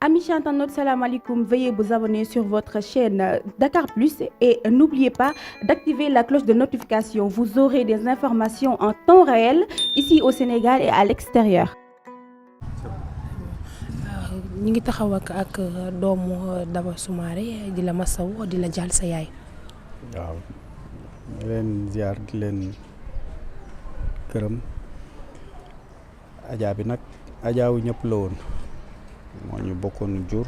Amis internautes, salam alaikum. Veuillez vous abonner sur votre chaîne Dakar Plus et n'oubliez pas d'activer la cloche de notification. Vous aurez des informations en temps réel ici au Sénégal et à l'extérieur. ñu ngi taxaw ak doomu Daba Soumaré di la masaw di la jaal sa yaay. waaw di leen ziar di leen gërëm Adja bi nag Adja wu ñëpp la woon moo ñu bokkoon jur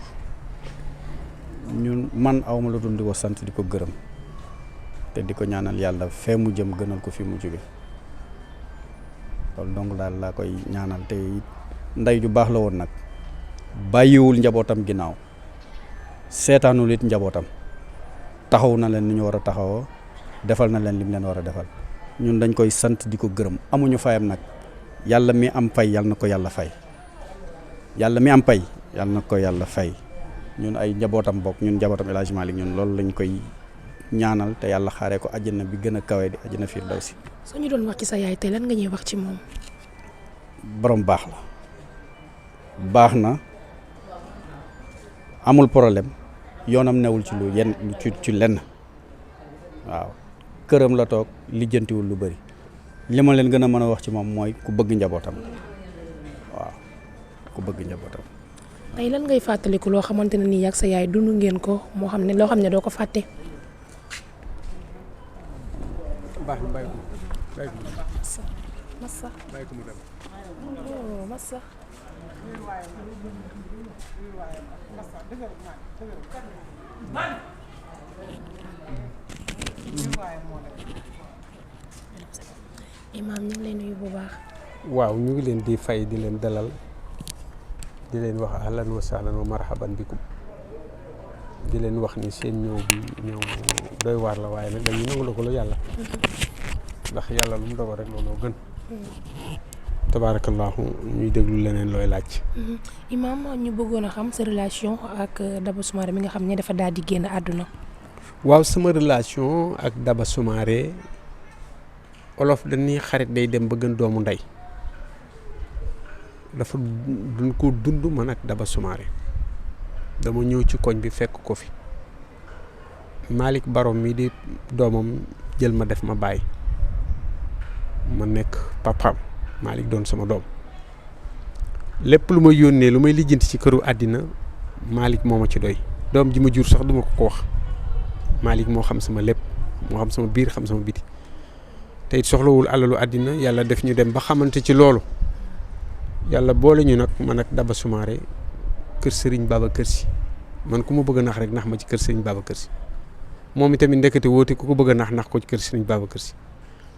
ñun man awma la dund di ko sant di ko gërëm te di ko ñaanal yàlla fee mu jëm gënal ko fi mu jóge loolu donc daal laa koy ñaanal te ndey ju baax la woon nag bàyyiwul njabootam ginnaaw seetaanul it njabootam taxaw na leen ni ñu war a taxawoo defal na leen lim leen war a defal ñun dañ koy sant di ko gërëm amuñu fayam nag yàlla mi am pay yàlla na ko yàlla fay yàlla mi am pay yàlla na ko yàlla fay ñun ay njabootam bokk ñun njabootam El Hadj Malick ñun loolu lañ koy ñaanal te yàlla xaaree ko àjjana bi gën a kawe di àjjana firdawsi. soo ñu doon wax ci sa yaay tey lan nga ñuy wax ci moom. borom baax la baax na amul problème yoonam newul ci lu yenn ci lenn waaw këram la toog lijjantiwul lu bëri li ma leen gën a mën a wax ci moom mooy ku bëgg njabootam waaw ku bëgg njabootam. tey lan ngay fàttaliku loo xamante ne nii ak sa yaay dund ngeen ko moo xam ne loo xam ne doo ko fàtte. baax na bàyyi ko Massa bàyyi ko mu dem. oh Massa. Imaam ñu ngi lay nuyu bu baax. waaw ñu ngi leen di fay di leen dalal di leen wax ahlan wa sahlan wa marhaban bikum di leen wax ni seen ñëw bi ñëw doy waar la waaye nag dañuy nangu la ko la yàlla ndax yàlla lu mu dogal rek looloo gën tabaarakallaahu ñuy déglu leneen looy laaj. Imaam ñu bëggoon a xam sa relation ak Daba Soumaré mi nga xam ne dafa daal di génn àdduna. waaw sama relation ak Daba Soumaré olof dañuy xarit day dem ba gën doomu ndey dafa duñ ko dund man ak Daba Soumaré dama ñëw ci koñ bi fekk ko fi Malick Barom mi di doomam jël ma def ma bàyyi ma nekk papaam Malick doon sama doom lépp lu may yónnee lu may lijjanti ci këru àddina Malick moo ma ci doy doom ji ma jur sax duma ko wax Malick moo xam sama lépp moo xam sama biir xam sama biti te it soxlawul alalu àddina yàlla def ñu dem ba xamante ci loolu yàlla boole ñu nag man ak Daba Soumaré kër Serigne Babacar Sy man ku ma bëgg a nax rek nax ma ci kër Serigne Babacar Sy moom itamit ndekete woote ku ko bëgg a nax ko ci kër Serigne Babacar Sy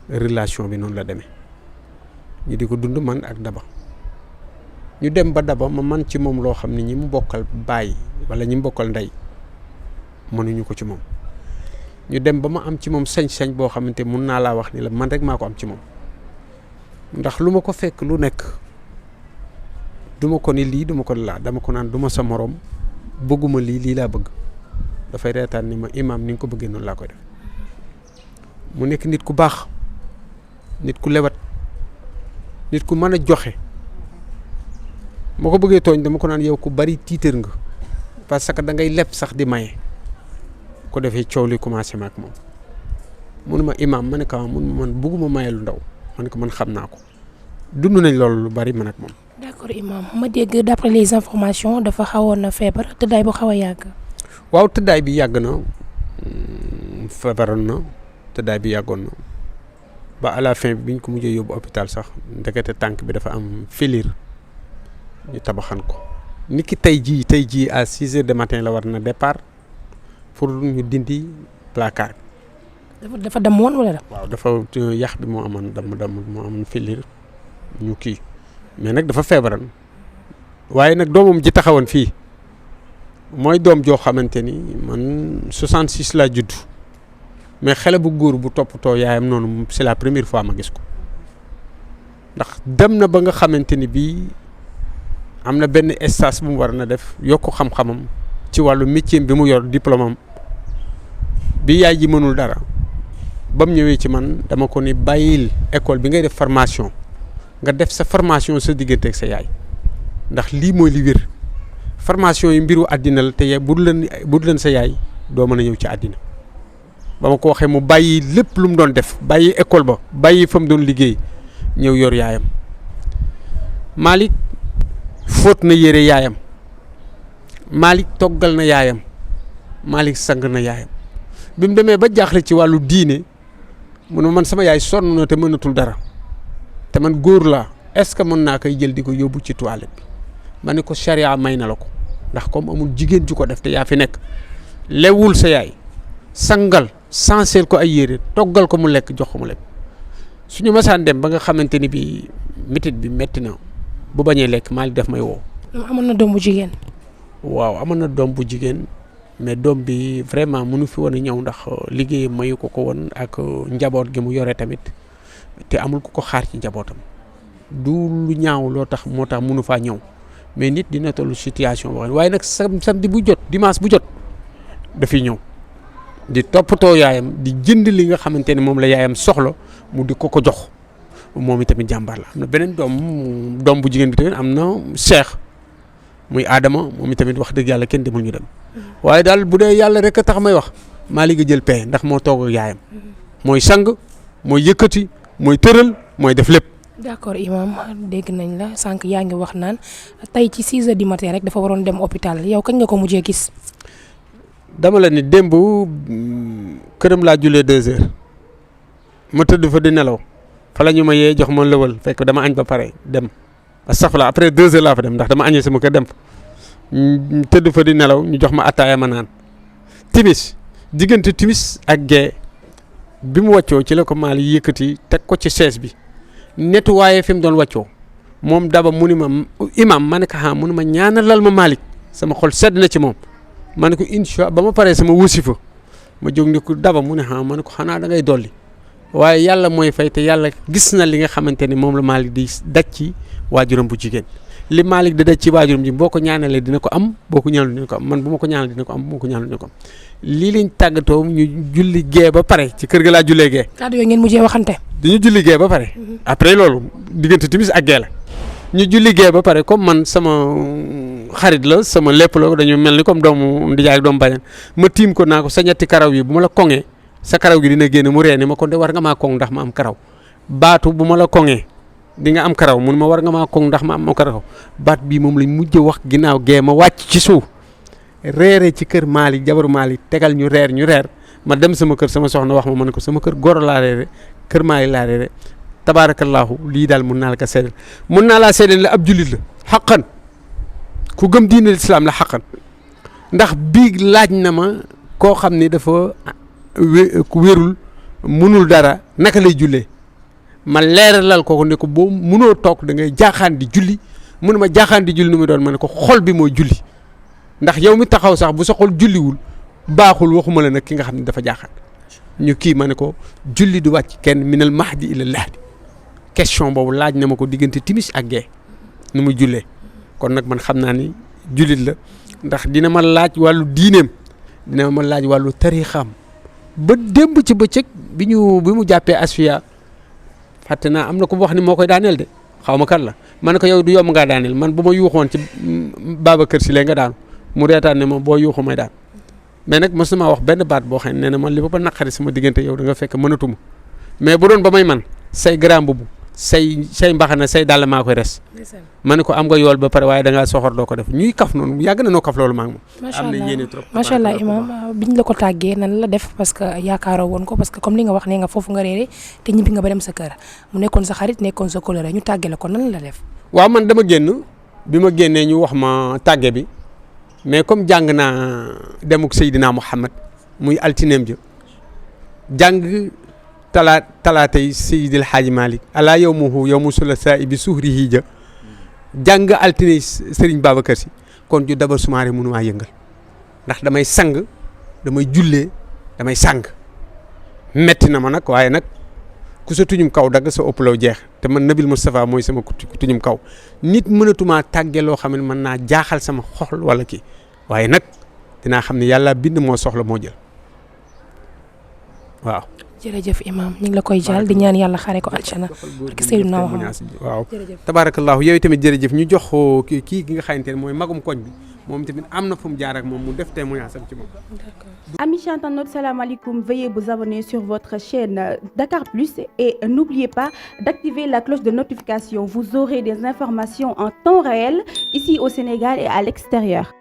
relation bi noonu la demee ñu di ko dund man ak Daba ñu dem ba Daba ma man ci moom loo xam ne ñi mu bokkal baay wala ñi mu bokkal ndey mënuñu ko ci moom ñu dem ba ma am ci moom sañ-sañ boo xamante mun naa laa wax ni la man rek maa ko am ci moom ndax lu ma ko fekk lu nekk duma ko ni lii duma ko laa dama ko naan duma sa morom bëgguma lii laa bëgg dafay reetaan ni ma imaam ni nga ko bëggee noonu laa koy def mu nekk nit ku baax nit ku lewat nit ku mën a joxe moo ko bëggee tooñ dama ko naan yow ku bari tiitër nga parce que da ngay leb sax di maye ko defee coow li commencé ma ak moom munuma imaam ma ne ko mun man bëgguma maye lu ndaw ma ne ko man xam naa ko dund nañ loolu lu bari man ak moom. d'accord Imaam ma dégg d'après les informations dafa xawoon na feebar tëddaay bu xaw a yàgg. waaw tëddaay bi yàgg na feebaroon na tëddaay bi yàggoon na ba à la fin biñ ko mujjee yóbbu hôpital sax ndekete tànk bi dafa am filir ñu tabaxan ko niki tey jii à 6 heures du matin la war na départ pour ñu dindi placard. dafa dem woon wala. waaw dafa yax bi moo amoon damm moo amoon filir ñu kii mais nag dafa feebaran waaye nag doomam ji taxawoon fii mooy doom joo xamante ni man 66 laa judd mais xale bu góor bu toppatoo yaayam noonu c'est la première fois ma gis ko ndax dem na ba nga xamante ni bii am na benn stage bu mu war na def yokk xam-xamam ci wàllu métier bi mu yor diplôme am bi yaay ji mënul dara ba mu ñëwee ci man dama ko ni bàyyil école bi ngay def formation nga def sa formation sa diggante ak sa yaay ndax lii mooy li wér formation yi mbiru àddina la te bu dul leen sa yaay doo mën a ñëw ci àddina ba ma ko waxee mu bàyyi lépp lu mu doon def bàyyi école ba bàyyi fa mu doon liggéey ñëw yor yaayam Malick fóot na yére yaayam Malick toggal na yaayam Malick sang na yaayam bi mu demee ba jaaxle ci wàllu diine mu ne man sama yaay sonn na te mënatul dara te man góor laa est-ce que mën naa koy jël di ko yóbbu ci toilette bi ma ne ko charia may na la ko ndax comme amul jigéen ju ko def te yaa fi nekk lewul sa yaay sangal sanseel ko ay yére toggal ko mu lekk jox ko mu lekk suñu masaan dem ba nga xamante ni bi métit bi metti na bu bañee lekk Malick def may woo. amoon na doom bu jigéen. waaw amoon na doom bu jigéen mais doom bi vraiment mënu fi woon a ñëw ndax liggéey mayu ko woon ak njaboot gi mu yore tamit te amul ku ko xaar ci njabootam du lu ñaaw loo tax moo tax mënu faa ñëw mais nit dina tollu situation boo xam ne waaye nag samedi bu jot dimanche bu jot dafiy ñëw di toppatoo yaayam di jënd li nga xamante ne moom la yaayam soxla mu di ko jox moom itamit jàmbaar la am na beneen doom bu jigéen bi tamit am na Cheikh muy Adama moom itamit wax dëgg yàlla kenn demul ñu dem waaye daal bu dee yàlla rek a tax may wax Malick a jël paie ndax moo toog ak yaayam mooy sang mooy yëkkati mooy tëral mooy def lépp. d'accord imam dégg nañ la sànq yaa ngi wax naan tey ci 6 heures du matin rek dafa waroon dem hôpital yow kañ nga ko mujjee gis. dama la ni démb këram laa jullee 2 heures ma tëdd fa di nelaw fa la ñu ma yee jox ma lëwal fekk dama añ ba pare dem astafurlah après 2 heures laa fa dem ndax dama añee sama kër dem fa tëdd fa di nelaw ñu jox ma attaaya ma naan timis diggante timis ak gee bi mu wàccoo ci la ko Malick yëkkati teg ko ci chaise bi nettoyé fi mu doon wàccoo moom daba mu ni ma imam ma ne ko mu ni ma ñaanalal ma Malick sama xol sedd na ci moom ma ne ko incha ba ma paree sama wasifa ma jóg ni ko daba mu ne ma ne ko xanaa da ngay dolli waaye yàlla mooy fay te yàlla gis na li nga xamante ni moom la Malick di daj ci waajuram bu jigéen li Malick di daj ci waajuram ji boo ko ñaanalee dina ko am boo ko ñaanal dina ko am man bu ma ko ñaanal dina ko am bu ma ko ñaanal dina ko am lii lañ tàggatoo ñu julli gee ba pare ci kër ga laa jullee gee. kàddu yooyu ngeen mujjee waxante. dañu julli gee ba pare. après loolu diggante timis ak gee la ñu julli gee ba pare comme man sama xarit la sama lépp la dañu mel ni comme doomu ndijaay ak doomu bañan ma tiim ko naa ko sa ñetti karaw yi bu ma la koŋee sa karaw gi dina génn mu reeni ma kon de war nga maa koŋ ndax ma am karaw baatu bu ma la koŋee di nga am karaw mun ma war nga maa koŋ ndax ma am karaw baat bii moom lañ mujj wax ginnaaw gee ma wàcc ci suuf reere ci kër Malick jabaru Malick tegal ñu reer ma dem sama kër sama soxna wax ma ne ko sama kër goro laa reere kër Malick laa reere tabaarakallaahu lii daal mun naa la ko seedeel mun naa laa seedeel la ab jullit la xaqan ku gëm diine lislaam la xaqan ndax bii laaj na ma koo xam ni dafa wérul munul dara naka lay jullee ma leeralal ko ne ko boo munoo toog da ngay jaaxaan di julli mun ma jaaxaan di julli nu mu doon ma ne ko xol bi mooy julli ndax yow mi taxaw sax bu sa xol julliwul baaxul waxuma la nag ki nga xam ne dafa jaaxaan ñu kii ma ne ko julli du wàcc kenn minal mahdi ila lahdi question boobu laaj na ma ko diggante timis ak gee nu muy jullee kon nag man xam naa ni jullit la ndax dina ma laaj wàllu diineem dina ma laaj wàllu tarixam ba démb ci bëccëg bi mu jàppee asfiya fàtte naa am na ko wax ni moo koy daaneel de xaw ma kan la ma ne ko yow du yomb ngaa daaneel man bu ma yuuxoon ci Babacar Si lee nga daanu mu reetaan ne ma boo yuuxu may daan mais nag mos na maa wax benn baat boo xam ne nee na man li ba naqari sama diggante yow da nga fekk mënatuma mais bu doon ba may man say grand bubu say mbaxana say dàll maa koy res ma ne ko am nga yool ba pare waaye da ngaa soxor doo ko def ñuy kaf noonu yàgg na noo kaf loolu maa ngi moom am na yéene trop macha allah imam biñ la ko tàggee nan la def parce que yaakaaroo woon ko parce que comme li nga wax nee nga foofu nga réere te ñibbi nga ba dem sa kër mu nekkoon sa xarit nekkoon sa kóllëre ñu tàggee la ko nan la def waaw man dama génn bi ma génnee ñu wax ma tàgge bi mais comme jàng naa demuk Seydina Muhammad muy altineem ja jàng talaatay Seydil Hadji Malick alaa yawmuhu yawmu sulasaa'i bi suhrihi ja jàng altine Serigne Babacar Sy kon ju Daba Soumaré mënu maa yëngal ndax damay sang damay jullee damay sang metti na ma nag waaye nag ku sa tuñum kaw dagg sa ëppaloo jeex te man Nabil Moustapha mooy sama tuñum kaw nit mënatumaa tàgge loo xam ne mën naa jaaxal sama xol wala kii waaye nag dinaa xam ne yàlla bind moo soxla moo jël waaw. jërëjëf imam ñu ngi la koy jàll di ñaan yàlla xare ko aljana ak Seydina Muhammad waaw tabaarakallaahu yow tamit jërëjëf ñu jox kii gi nga xamante ne mooy magum koñ bi moom tamit am na fu mu jaar ak moom mu def témoignage am ci moom. Amis internautes, salam alaikum. Veuillez vous abonner sur votre chaîne Dakar Plus et n'oubliez pas d'activer la cloche de notification. Vous aurez des informations en temps réel ici au Sénégal et à l'extérieur.